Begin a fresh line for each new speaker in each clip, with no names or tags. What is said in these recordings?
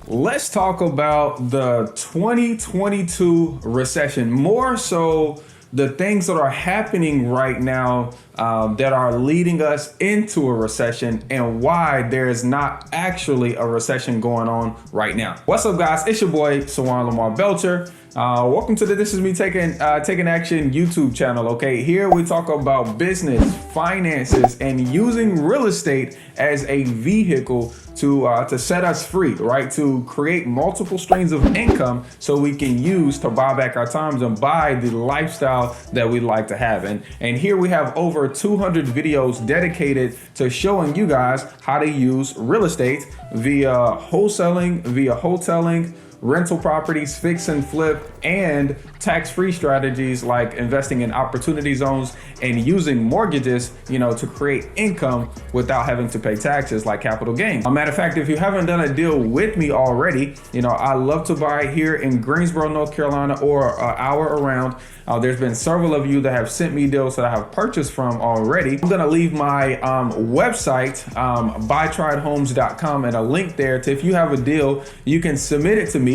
let's talk about the 2022 recession, more so the things that are happening right now that are leading us into a recession and why there is not actually a recession going on right now. What's up, guys? It's your boy, Sawan Lamar Belcher. Welcome to the This Is Me Taking Action YouTube channel. Okay, here we talk about business, finances, and using real estate as a vehicle to set us free, right? To create multiple streams of income so we can use to buy back our times and buy the lifestyle that we like to have. And here we have over 200 videos dedicated to showing you guys how to use real estate via wholesaling, via hoteling, rental properties, fix and flip, and tax-free strategies like investing in opportunity zones and using mortgages, to create income without having to pay taxes like capital gains. A matter of fact, if you haven't done a deal with me already, I love to buy here in Greensboro, North Carolina, or an hour around. There's been several of you that have sent me deals that I have purchased from already. I'm gonna leave my website, buytriedhomes.com, and a link there to, if you have a deal, you can submit it to me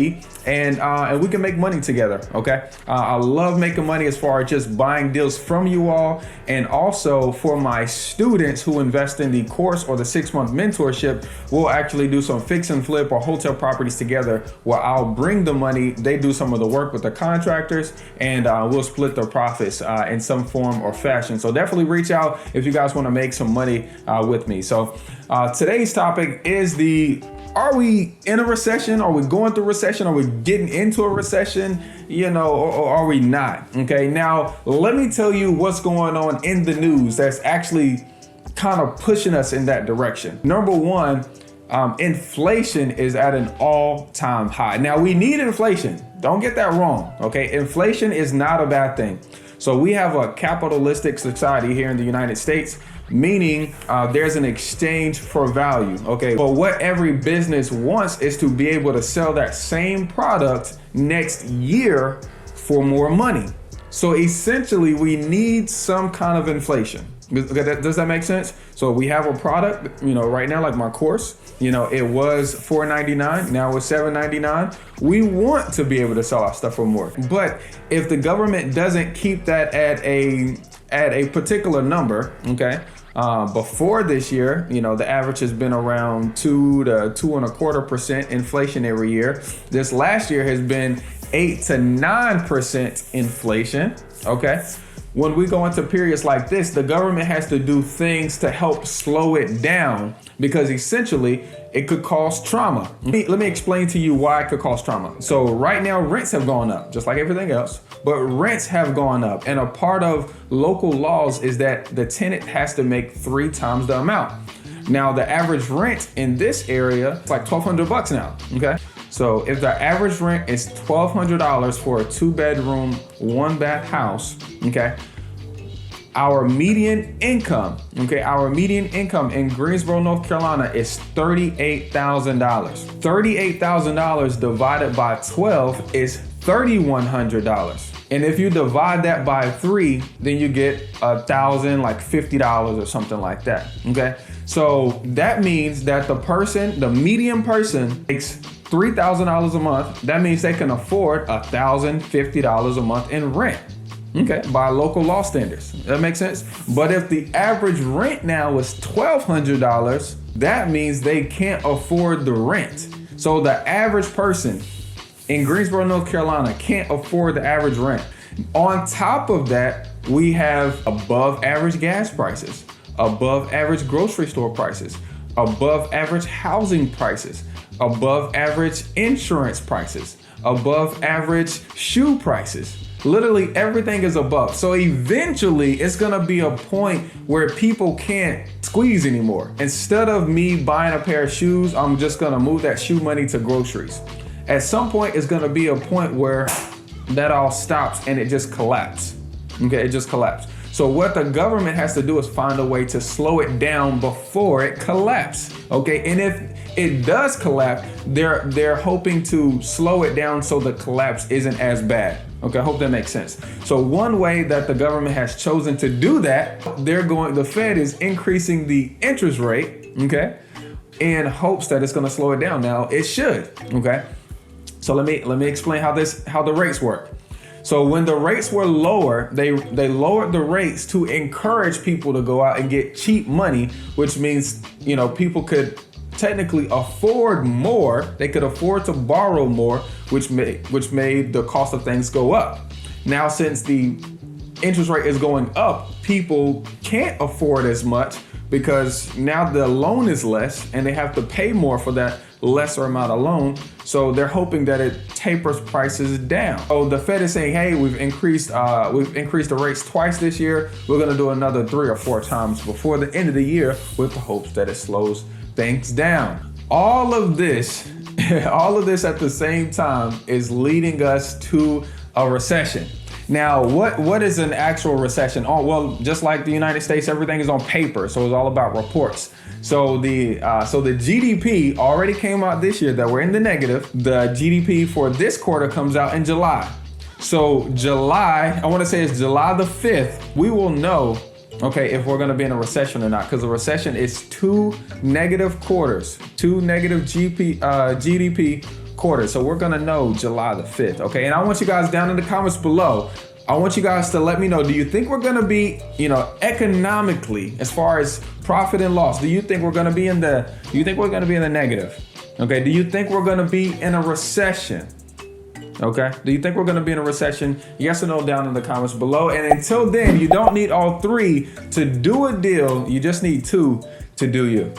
and we can make money together. Okay, I love making money as far as just buying deals from you all, and also for my students who invest in the course or the 6-month mentorship, we'll actually do some fix and flip or hotel properties together where I'll bring the money, they do some of the work with the contractors, and we'll split the profits in some form or fashion. So definitely reach out if you guys want to make some money with me. So today's topic is are we in a recession? Are we going through a recession? Are we getting into a recession? Or are we not? Okay, now let me tell you what's going on in the news that's actually kind of pushing us in that direction. Number one, inflation is at an all-time high. Now, we need inflation. Don't get that wrong. Okay, inflation is not a bad thing. So we have a capitalistic society here in the United States, meaning there's an exchange for value. Okay, but what every business wants is to be able to sell that same product next year for more money. So essentially, we need some kind of inflation. Does that make sense? So we have a product, right now, like my course, it was $4.99, now it's $7.99. We want to be able to sell our stuff for more. But if the government doesn't keep that at a particular number, okay, before this year, the average has been around 2 to 2.25% inflation every year. This last year has been 8 to 9% inflation. Okay. When we go into periods like this, the government has to do things to help slow it down, because essentially it could cause trauma. Let me explain to you why it could cause trauma. So right now, rents have gone up, just like everything else, but rents have gone up. And a part of local laws is that the tenant has to make 3 times the amount. Now, the average rent in this area is like $1,200 now, okay? So if the average rent is $1,200 for a 2-bedroom, 1-bath house, okay, our median income in Greensboro, North Carolina is $38,000. $38,000 divided by 12 is $3,100. And if you divide that by 3, then you get $1,000, like $50 or something like that. Okay, so that means that the median person makes $3,000 a month. That means they can afford $1,050 a month in rent. Okay, by local law standards. That makes sense. But if the average rent now is $1,200, that means they can't afford the rent. So the average person in Greensboro, North Carolina can't afford the average rent. On top of that, we have above average gas prices, above average grocery store prices, above average housing prices, above average insurance prices, above average shoe prices. Literally everything is above. So eventually it's gonna be a point where people can't squeeze anymore. Instead of me buying a pair of shoes, I'm just gonna move that shoe money to groceries. At some point, it's gonna be a point where that all stops and it just collapses. Okay, it just collapses. So what the government has to do is find a way to slow it down before it collapses. Okay, and if it does collapse, they're hoping to slow it down so the collapse isn't as bad. Okay, I hope that makes sense. So one way that the government has chosen to do that, the Fed is increasing the interest rate, okay, in hopes that it's going to slow it down. Now it should. Okay. So let me explain how the rates work. So when the rates were lower, they lowered the rates to encourage people to go out and get cheap money, which means, people could technically afford more. They could afford to borrow more, which made the cost of things go up. Now, since the interest rate is going up, people can't afford as much because now the loan is less and they have to pay more for that lesser amount of loan. So they're hoping that it tapers prices down. So the Fed is saying, hey, we've increased the rates twice this year. We're going to do another 3 or 4 times before the end of the year with the hopes that it slows things down. All of this at the same time is leading us to a recession. Now, what is an actual recession? Oh, well, just like the United States, everything is on paper. So it's all about reports. So the GDP already came out this year that we're in the negative. The GDP for this quarter comes out in July. So July, I want to say it's July the 5th, we will know, okay, if we're going to be in a recession or not, because a recession is 2 negative quarters, 2 negative GDP quarters. So we're going to know July the 5th. Okay. And I want you guys down in the comments below, I want you guys to let me know, do you think we're going to be, economically, as far as profit and loss, do you think we're going to be in the negative? Okay. Do you think we're going to be in a recession? Okay. Do you think we're going to be in a recession? Yes or no down in the comments below. And until then, you don't need all 3 to do a deal. You just need 2 to do you.